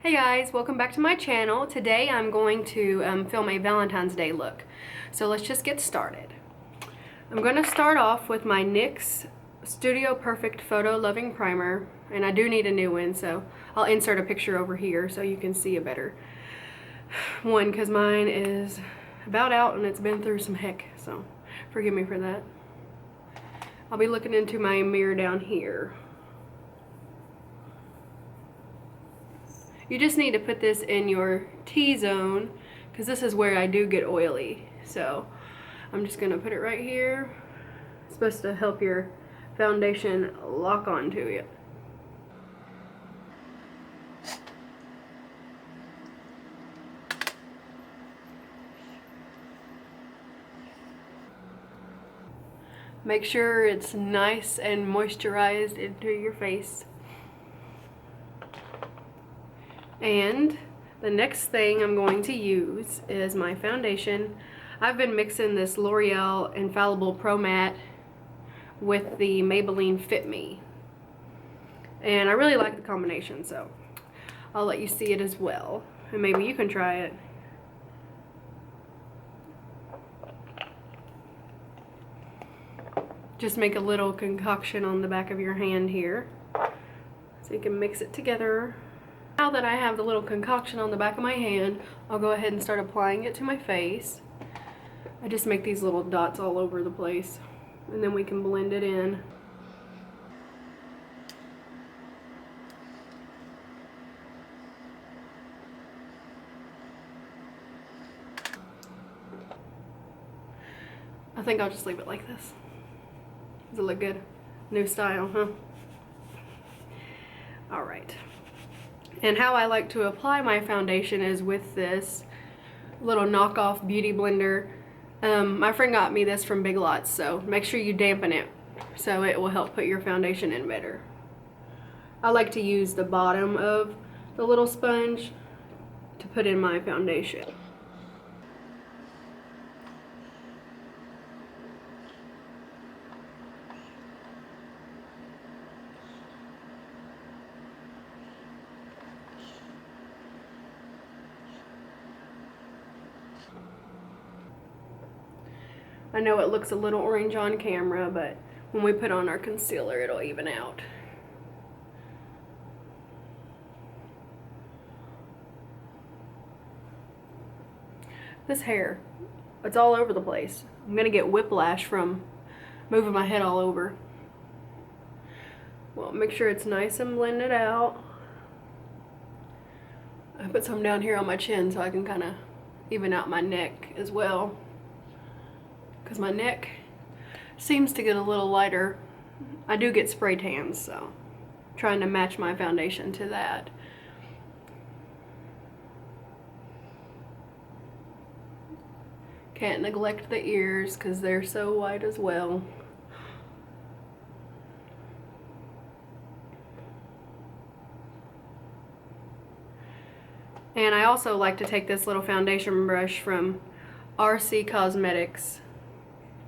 Hey guys, welcome back to my channel. Today I'm going to film a Valentine's Day look. So let's just get started. I'm going to start off with my NYX Studio Perfect Photo Loving Primer. And I do need a new one, so I'll insert a picture over here so you can see a better one, because mine is about out and it's been through some heck, so forgive me for that. I'll be looking into my mirror down here. You just need to put this in your T-zone because this is where I do get oily. So I'm just going to put it right here. It's supposed to help your foundation lock onto it. Make sure it's nice and moisturized into your face. And the next thing I'm going to use is my foundation. I've been mixing this L'Oreal Infallible Pro Matte with the Maybelline Fit Me. And I really like the combination, so I'll let you see it as well. And maybe you can try it. Just make a little concoction on the back of your hand here so you can mix it together. Now that I have the little concoction on the back of my hand, I'll go ahead and start applying it to my face. I just make these little dots all over the place, and then we can blend it in. I think I'll just leave it like this. Does it look good? New style, huh? All right. And how I like to apply my foundation is with this little knockoff beauty blender. My friend got me this from Big Lots, so make sure you dampen it so it will help put your foundation in better. I like to use the bottom of the little sponge to put in my foundation. I know it looks a little orange on camera, but when we put on our concealer, it'll even out. This hair, it's all over the place. I'm gonna get whiplash from moving my head all over. Well, make sure it's nice and blended out. I put some down here on my chin so I can kind of even out my neck as well, because my neck seems to get a little lighter. I do get spray tans, so I'm trying to match my foundation to that. Can't neglect the ears because they're so white as well. And I also like to take this little foundation brush from RC Cosmetics.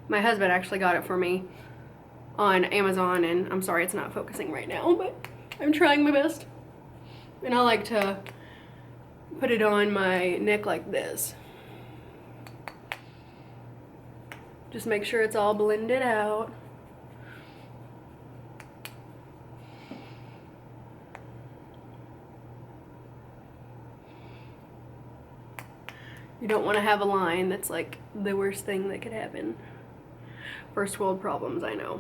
My husband actually got it for me on Amazon, and I'm sorry it's not focusing right now, but I'm trying my best. And I like to put it on my neck like this. Just make sure it's all blended out. You don't want to have a line. That's like the worst thing that could happen. First world problems, I know.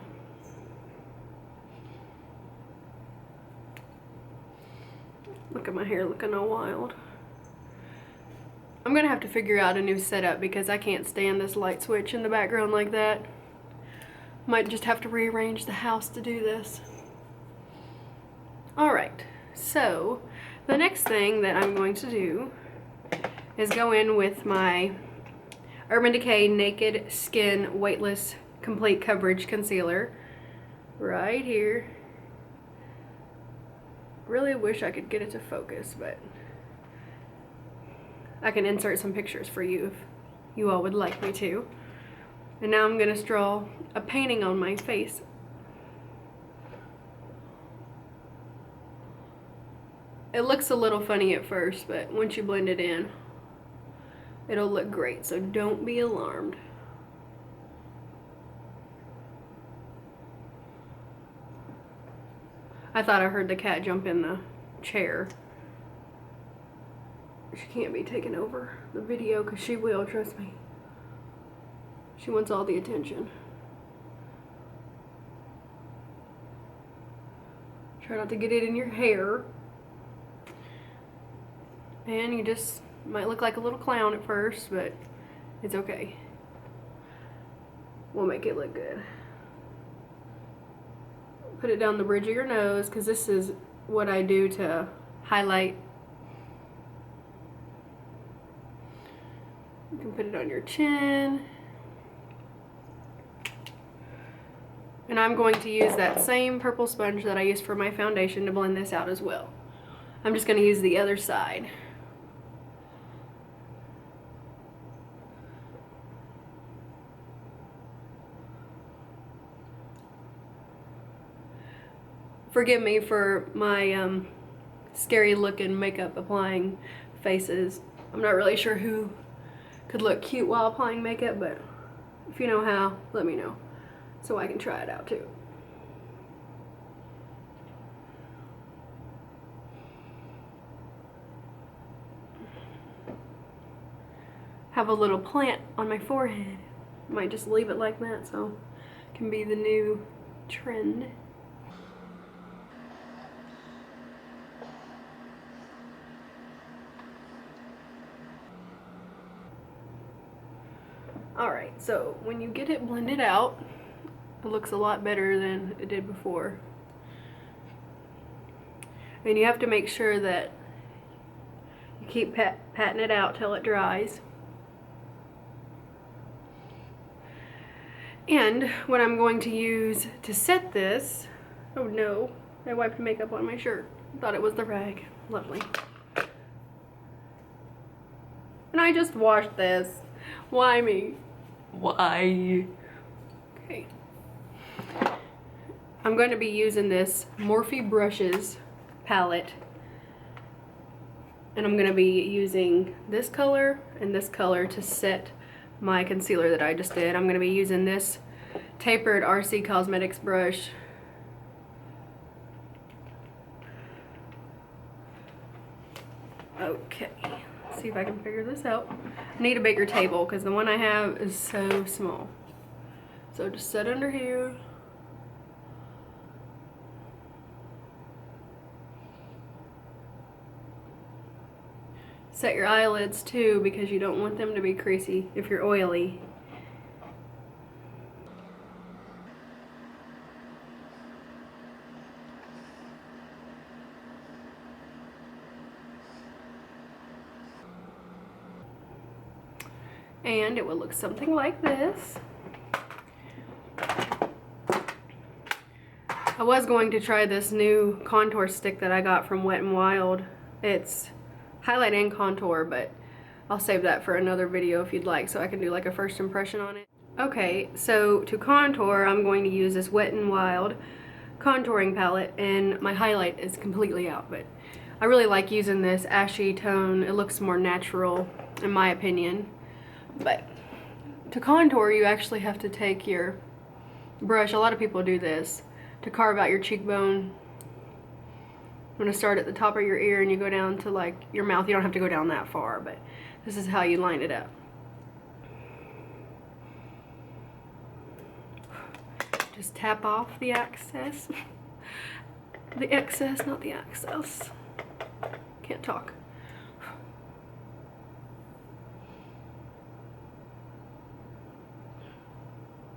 Look at my hair looking all wild. I'm gonna have to figure out a new setup because I can't stand this light switch in the background like that. Might just have to rearrange the house to do this. Alright, so the next thing that I'm going to do is go in with my Urban Decay Naked Skin Weightless Complete Coverage Concealer right here. Really wish I could get it to focus, but I can insert some pictures for you if you all would like me to. And now I'm going to draw a painting on my face. It looks a little funny at first, but once you blend it in, it'll look great, so don't be alarmed. I thought I heard the cat jump in the chair. She can't be taking over the video because she will, trust me. She wants all the attention. Try not to get it in your hair. And you just might look like a little clown at first, but it's okay. We'll make it look good. Put it down the bridge of your nose, because this is what I do to highlight. You can put it on your chin. And I'm going to use that same purple sponge that I used for my foundation to blend this out as well. I'm just going to use the other side. Forgive me for my scary looking makeup applying faces. I'm not really sure who could look cute while applying makeup, but if you know how, let me know so I can try it out too. Have a little plant on my forehead. Might just leave it like that so it can be the new trend. Alright, so when you get it blended out, it looks a lot better than it did before. And you have to make sure that you keep patting it out till it dries. And what I'm going to use to set this, oh no, I wiped makeup on my shirt. Thought it was the rag. Lovely. And I just washed this. Why me? Why? Okay. I'm going to be using this Morphe Brushes palette. And I'm going to be using this color and this color to set my concealer that I just did. I'm going to be using this tapered RC Cosmetics brush. Okay. See if I can figure this out. I need a bigger table because the one I have is so small. So just set under here. Set your eyelids too because you don't want them to be creasy if you're oily. And it will look something like this. I was going to try this new contour stick that I got from Wet n Wild. It's highlight and contour, but I'll save that for another video if you'd like, so I can do like a first impression on it. Okay, so to contour, I'm going to use this Wet n Wild contouring palette, and my highlight is completely out, but I really like using this ashy tone. It looks more natural, in my opinion. But to contour, you actually have to take your brush, a lot of people do this, to carve out your cheekbone. I'm going to start at the top of your ear and you go down to like your mouth. You don't have to go down that far, but this is how you line it up. Just tap off the excess. The excess, not the access. Can't talk.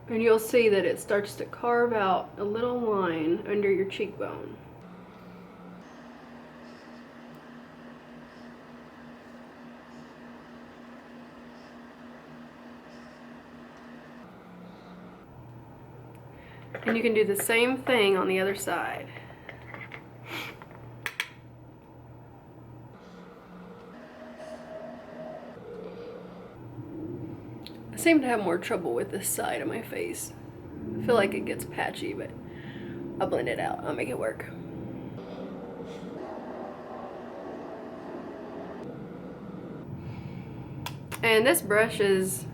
And you'll see that it starts to carve out a little line under your cheekbone. And you can do the same thing on the other side. I seem to have more trouble with this side of my face. I feel like it gets patchy, but I'll blend it out. I'll make it work. And this brush is,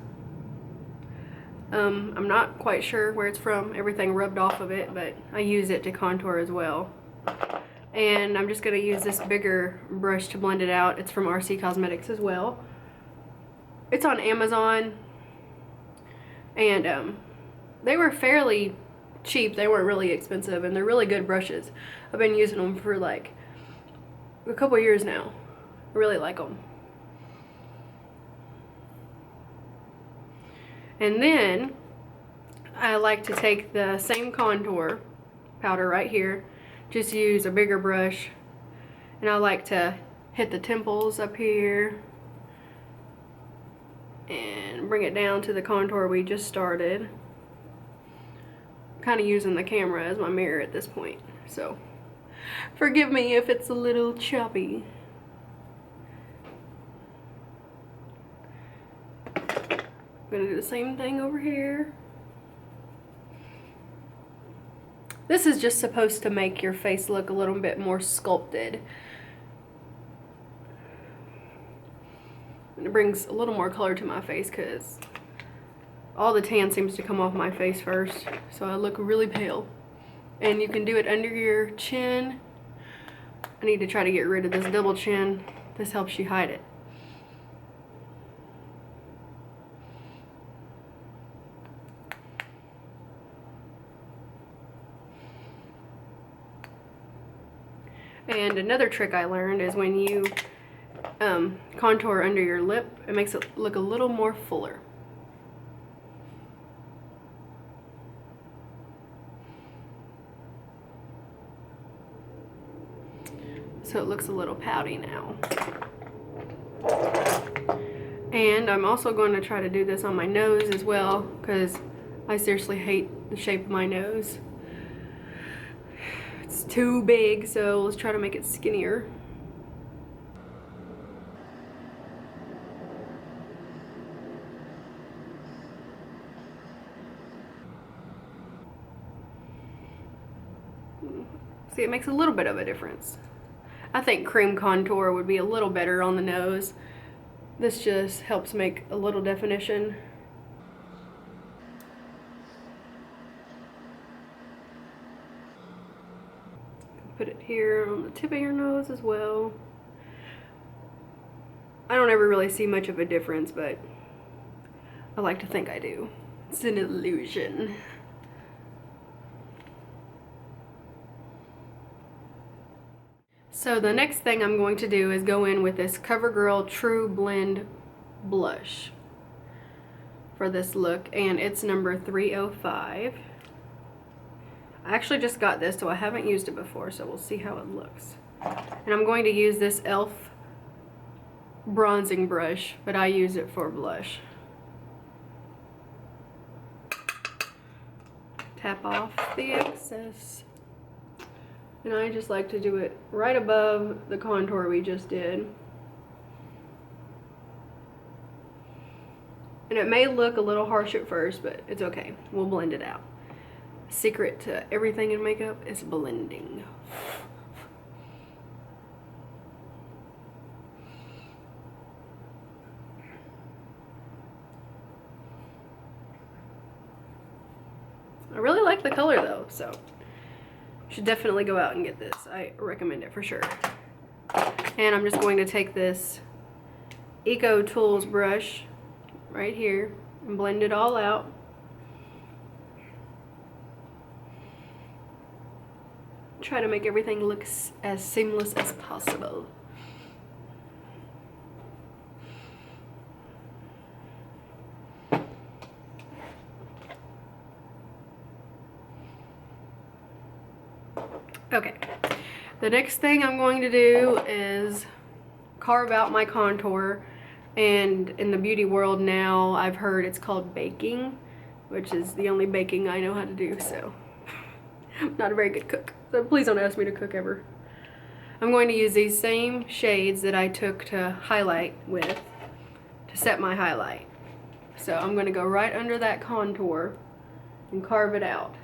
I'm not quite sure where it's from. Everything rubbed off of it, but I use it to contour as well. And I'm just going to use this bigger brush to blend it out. It's from RC Cosmetics as well. It's on Amazon, and they were fairly cheap. They weren't really expensive, and they're really good brushes. I've been using them for like a couple years now. I really like them. And then I like to take the same contour powder right here, just use a bigger brush, and I like to hit the temples up here and bring it down to the contour we just started. Kind of using the camera as my mirror at this point, so forgive me if it's a little choppy. I'm gonna do the same thing over here. This is just supposed to make your face look a little bit more sculpted. And it brings a little more color to my face because all the tan seems to come off my face first, so I look really pale. And you can do it under your chin. I need to try to get rid of this double chin. This helps you hide it. And another trick I learned is when you contour under your lip, it makes it look a little more fuller. So it looks a little pouty now. And I'm also going to try to do this on my nose as well, because I seriously hate the shape of my nose. It's too big, so let's try to make it skinnier. See, it makes a little bit of a difference. I think cream contour would be a little better on the nose. This just helps make a little definition. Put it here on the tip of your nose as well. I don't ever really see much of a difference, but I like to think I do. It's an illusion. So the next thing I'm going to do is go in with this CoverGirl True Blend blush for this look, and it's number 305. I actually just got this, so I haven't used it before, so we'll see how it looks. And I'm going to use this e.l.f. bronzing brush, but I use it for blush. Tap off the excess. And I just like to do it right above the contour we just did. And it may look a little harsh at first, but it's okay. We'll blend it out. Secret to everything in makeup is blending. I really like the color though, so you should definitely go out and get this. I recommend it for sure. And I'm just going to take this Eco Tools brush right here and blend it all out. Try to make everything look as seamless as possible. Okay, the next thing I'm going to do is carve out my contour, and in the beauty world now I've heard it's called baking, which is the only baking I know how to do, so I'm not a very good cook, so please don't ask me to cook ever. I'm going to use these same shades that I took to highlight with to set my highlight. So I'm going to go right under that contour and carve it out.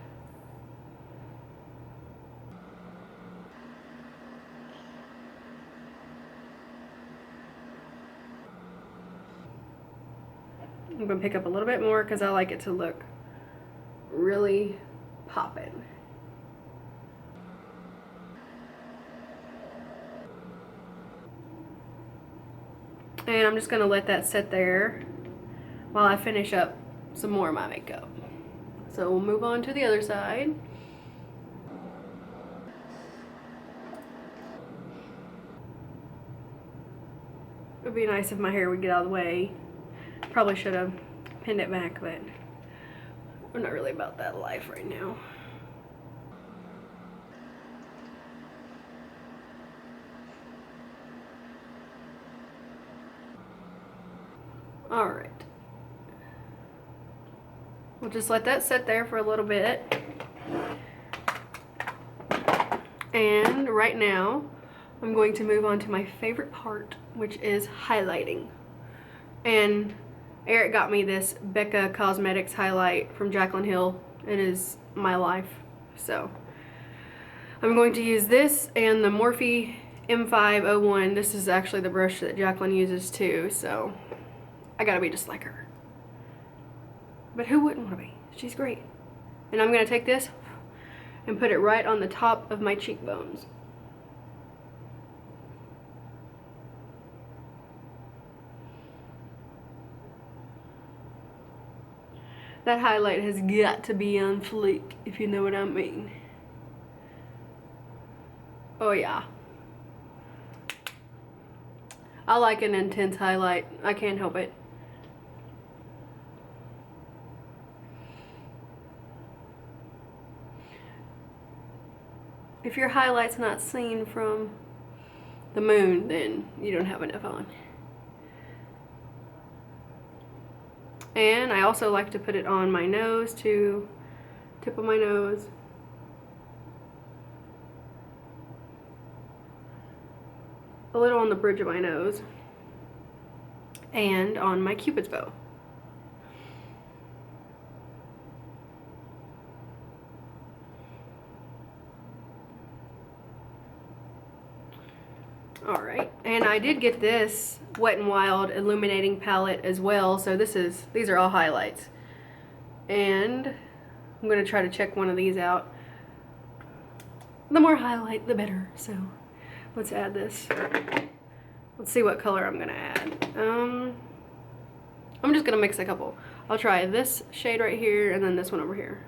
I'm gonna pick up a little bit more because I like it to look really poppin'. And I'm just gonna let that sit there while I finish up some more of my makeup. So we'll move on to the other side. It would be nice if my hair would get out of the way. Probably should have pinned it back, but I'm not really about that life right now. All right. We'll just let that sit there for a little bit. And right now, I'm going to move on to my favorite part, which is highlighting. And Eric got me this Becca Cosmetics highlight from Jaclyn Hill. It is my life. So I'm going to use this and the Morphe M501. This is actually the brush that Jaclyn uses too, so I gotta be just like her. But who wouldn't want to be? She's great. And I'm gonna take this and put it right on the top of my cheekbones. That highlight has got to be on fleek, if you know what I mean. Oh yeah. I like an intense highlight. I can't help it. If your highlight's not seen from the moon, then you don't have enough on. And I also like to put it on my nose too, tip of my nose. A little on the bridge of my nose. And on my Cupid's bow. Alright, and I did get this Wet n Wild illuminating palette as well, so these are all highlights. And I'm going to try to check one of these out. The more highlight, the better, so let's add this. Let's see what color I'm going to add. I'm just going to mix a couple. I'll try this shade right here and then this one over here.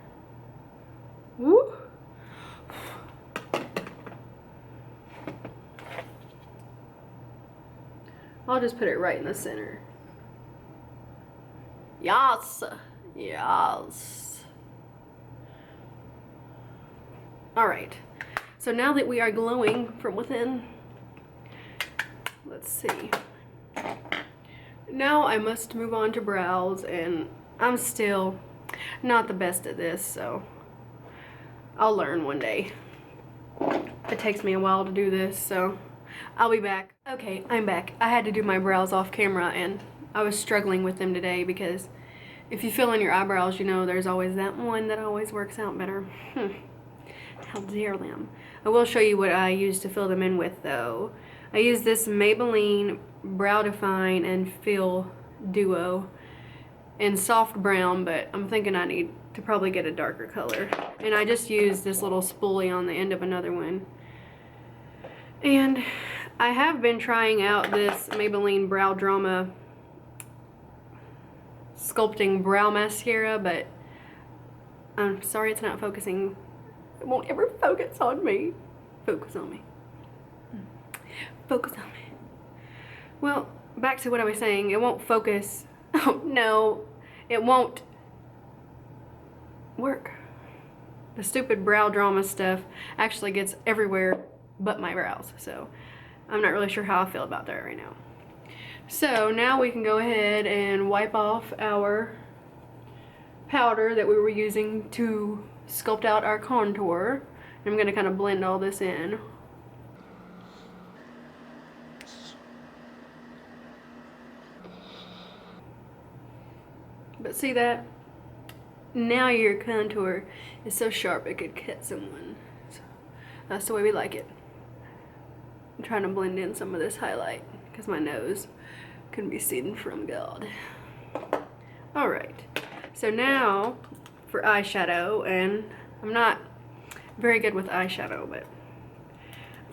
Woo! I'll just put it right in the center. Yes! Yes! Alright, so now that we are glowing from within, let's see. Now I must move on to brows, and I'm still not the best at this, so I'll learn one day. It takes me a while to do this, so I'll be back. Okay, I'm back. I had to do my brows off camera, and I was struggling with them today because if you fill in your eyebrows, you know there's always that one that always works out better. How dare them. I will show you what I use to fill them in with, though. I use this Maybelline Brow Define and Fill Duo in soft brown, but I'm thinking I need to probably get a darker color. And I just used this little spoolie on the end of another one. And I have been trying out this Maybelline Brow Drama Sculpting Brow Mascara, but I'm sorry it's not focusing. It won't ever focus on me. Focus on me. Focus on me. Well, back to what I was saying. It won't focus. Oh, no. It won't work. The stupid Brow Drama stuff actually gets everywhere but my brows, so I'm not really sure how I feel about that right now. So now we can go ahead and wipe off our powder that we were using to sculpt out our contour. I'm going to kind of blend all this in. But see that? Now your contour is so sharp it could cut someone. So that's the way we like it. I'm trying to blend in some of this highlight because my nose couldn't be seen from God. Alright, so now for eyeshadow, and I'm not very good with eyeshadow, but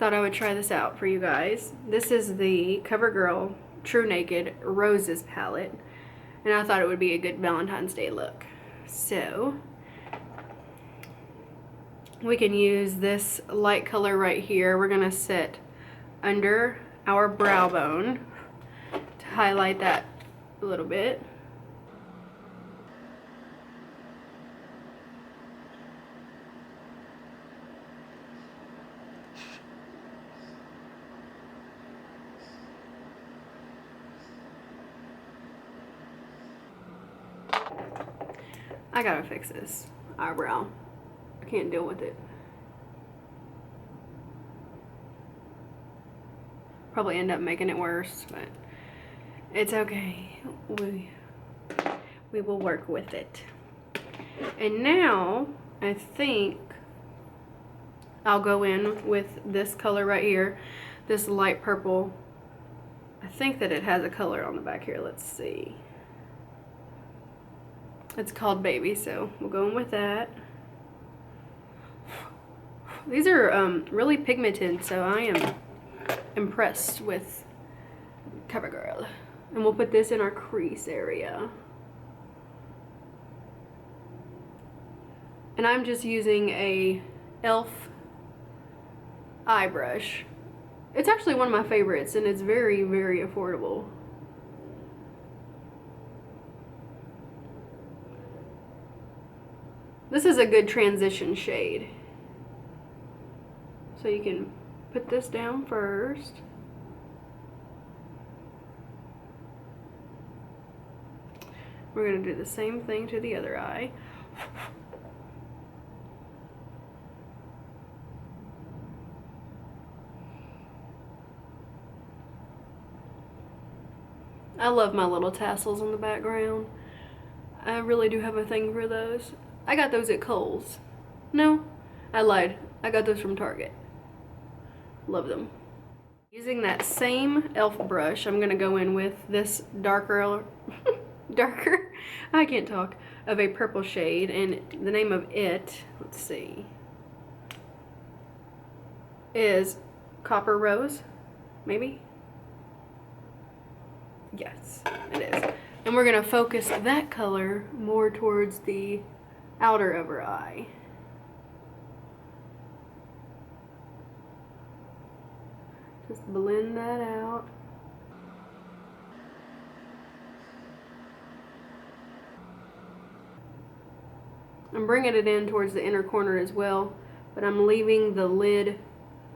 thought I would try this out for you guys. This is the CoverGirl True Naked Roses palette, and I thought it would be a good Valentine's Day look. So we can use this light color right here. We're gonna set under our brow bone to highlight that a little bit. I gotta fix this eyebrow. I can't deal with it. Probably end up making it worse, but it's okay. We will work with it. And now I think I'll go in with this color right here, this light purple. I think that it has a color on the back here. Let's see. It's called Baby, so we'll go in with that. These are really pigmented, so I am impressed with CoverGirl. And we'll put this in our crease area. And I'm just using a e.l.f. eye brush. It's actually one of my favorites, and it's very, very affordable. This is a good transition shade. So you can put this down first. We're going to do the same thing to the other eye. I love my little tassels in the background. I really do have a thing for those. I got those at Kohl's. No, I lied. I got those from Target. Love them. Using that same e.l.f. brush, I'm gonna go in with this darker, I can't talk, of a purple shade, and the name of it, let's see, is Copper Rose, maybe? Yes, it is. And we're gonna focus that color more towards the outer of her eye. Just blend that out. I'm bringing it in towards the inner corner as well, but I'm leaving the lid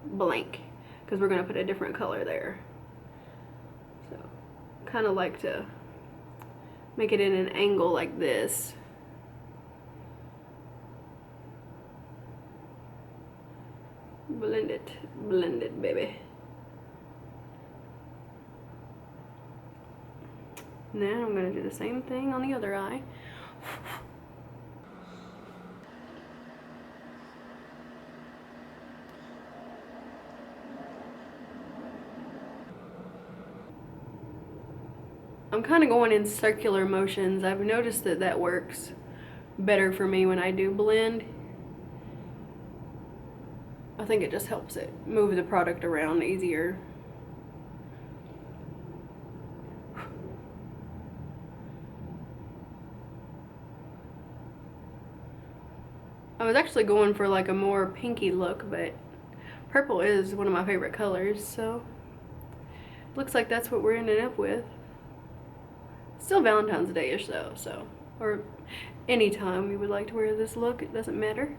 blank because we're going to put a different color there. So, kind of like to make it in an angle like this. Blend it, baby. Now I'm going to do the same thing on the other eye. I'm kind of going in circular motions. I've noticed that that works better for me when I do blend. I think it just helps it move the product around easier. I was actually going for like a more pinky look, but purple is one of my favorite colors, so looks like that's what we're ending up with. Still Valentine's Day-ish though, so, or anytime you would like to wear this look, it doesn't matter.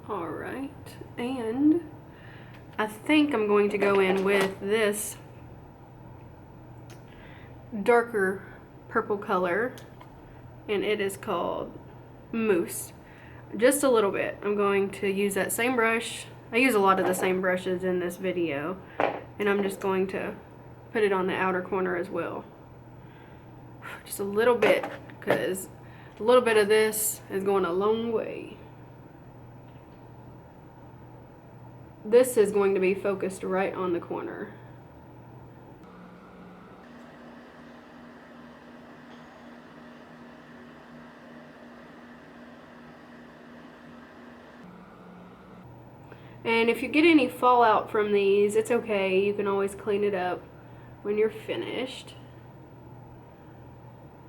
Alright, and I think I'm going to go in with this darker purple color, and it is called Mousse. Just a little bit. I'm going to use that same brush. I use a lot of the same brushes in this video, and I'm just going to put it on the outer corner as well. Just a little bit, because a little bit of this is going a long way. This is going to be focused right on the corner. And if you get any fallout from these, it's okay. You can always clean it up when you're finished.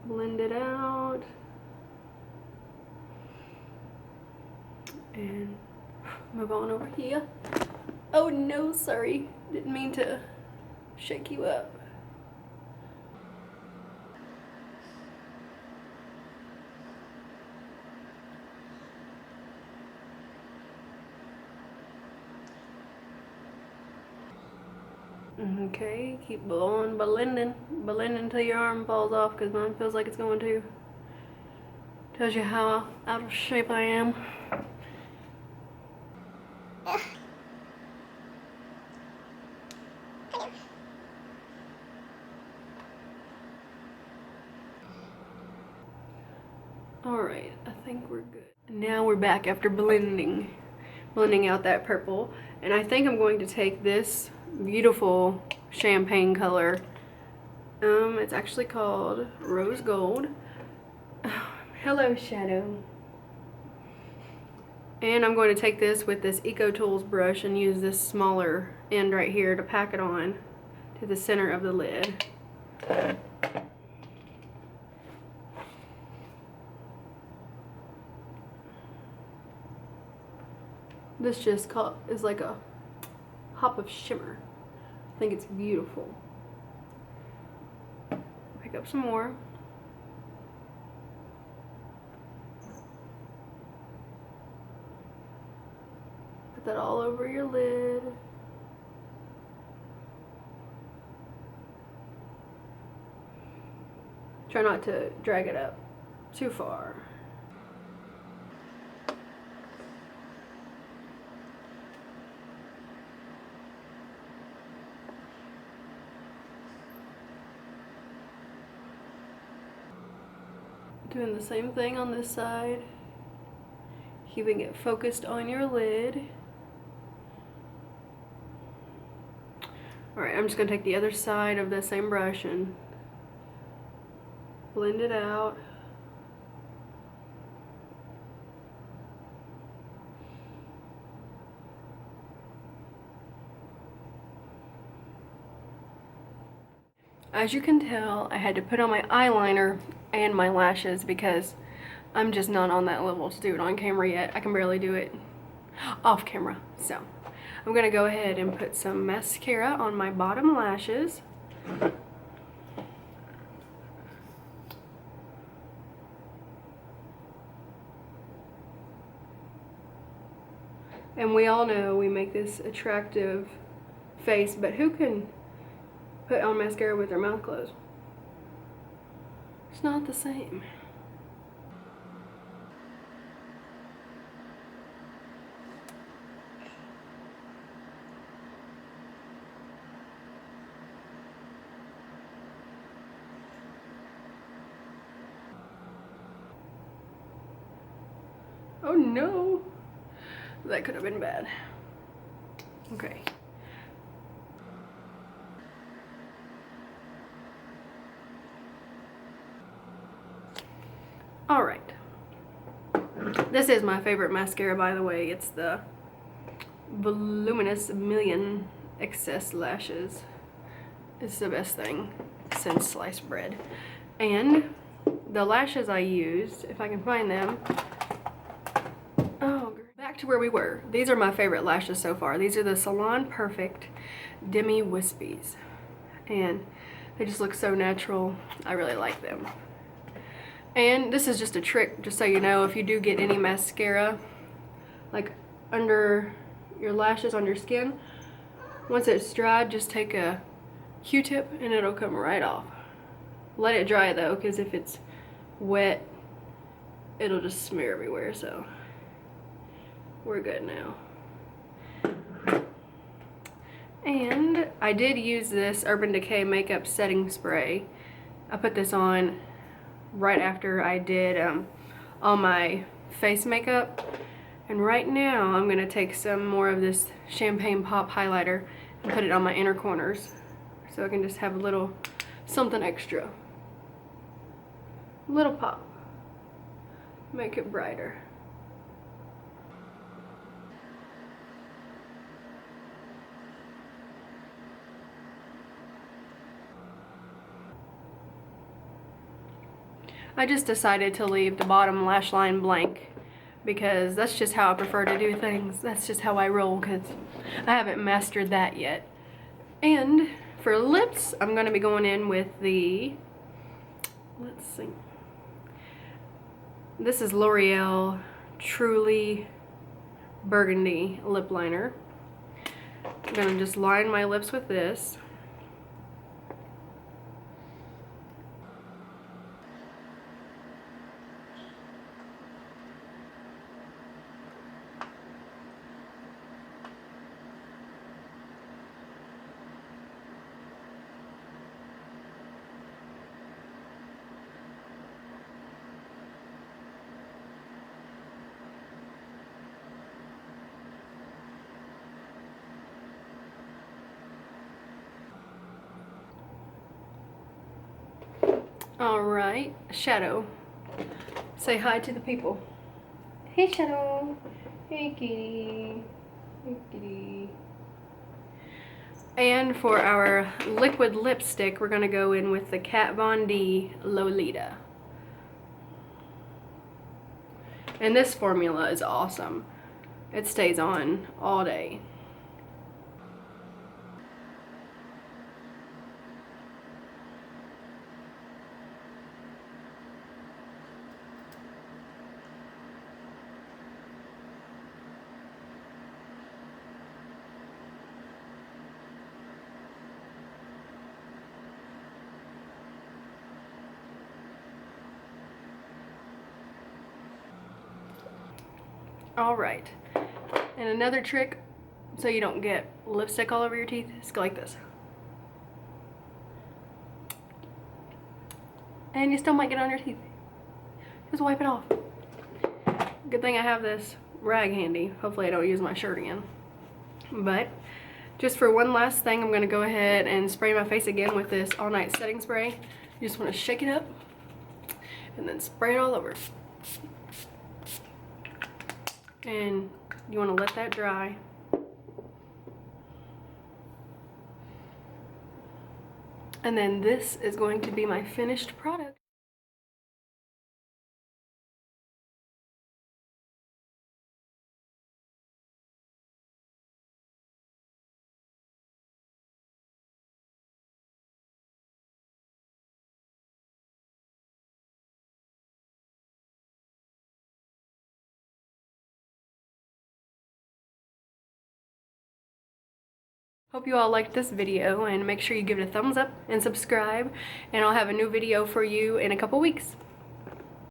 Blend it out. And move on over here. Oh no, sorry. Didn't mean to shake you up. Okay, keep blowing, blending until your arm falls off, because mine feels like it's going to. Tells you how out of shape I am. Alright, I think we're good. Now we're back after blending out that purple. And I think I'm going to take this beautiful champagne color. It's actually called Rose Gold. Oh, hello, shadow. And I'm going to take this with this Eco Tools brush and use this smaller end right here to pack it on to the center of the lid. This just is like a hop of shimmer. I think it's beautiful. Pick up some more. Put that all over your lid. Try not to drag it up too far. Doing the same thing on this side, keeping it focused on your lid. Alright, I'm just going to take the other side of the same brush and blend it out. As you can tell, I had to put on my eyeliner and my lashes because I'm just not on that level to do it on camera yet. I can barely do it off camera. So I'm gonna go ahead and put some mascara on my bottom lashes. And we all know we make this attractive face, but who can put on mascara with their mouth closed? It's not the same. Oh no, that could have been bad. Okay. Alright. This is my favorite mascara, by the way. It's the Voluminous Million Excess Lashes. It's the best thing since sliced bread. And the lashes I used, if I can find them. Oh, back to where we were. These are my favorite lashes so far. These are the Salon Perfect Demi Wispies. And they just look so natural. I really like them. And this is just a trick, just so you know, if you do get any mascara like under your lashes on your skin, once it's dried, just take a Q-tip and it'll come right off. Let it dry though, because if it's wet, it'll just smear everywhere, so we're good now. And I did use this Urban Decay Makeup Setting Spray. I put this on right after I did all my face makeup, and right now I'm gonna take some more of this Champagne Pop highlighter and put it on my inner corners so I can just have a little something extra, a little pop, make it brighter. I just decided to leave the bottom lash line blank because that's just how I prefer to do things. That's just how I roll because I haven't mastered that yet. And for lips, I'm going to be going in with the, let's see, this is L'Oreal Truly Burgundy lip liner. I'm going to just line my lips with this. Alright, Shadow. Say hi to the people. Hey Shadow. Hey kitty. Hey kitty. And for our liquid lipstick, we're going to go in with the Kat Von D Lolita. And this formula is awesome. It stays on all day. Alright, and another trick so you don't get lipstick all over your teeth is go like this. And you still might get on your teeth. Just wipe it off. Good thing I have this rag handy. Hopefully I don't use my shirt again. But just for one last thing, I'm going to go ahead and spray my face again with this all night setting spray. You just want to shake it up and then spray it all over. And you want to let that dry. And then this is going to be my finished product. Hope you all liked this video, and make sure you give it a thumbs up and subscribe, and I'll have a new video for you in a couple weeks.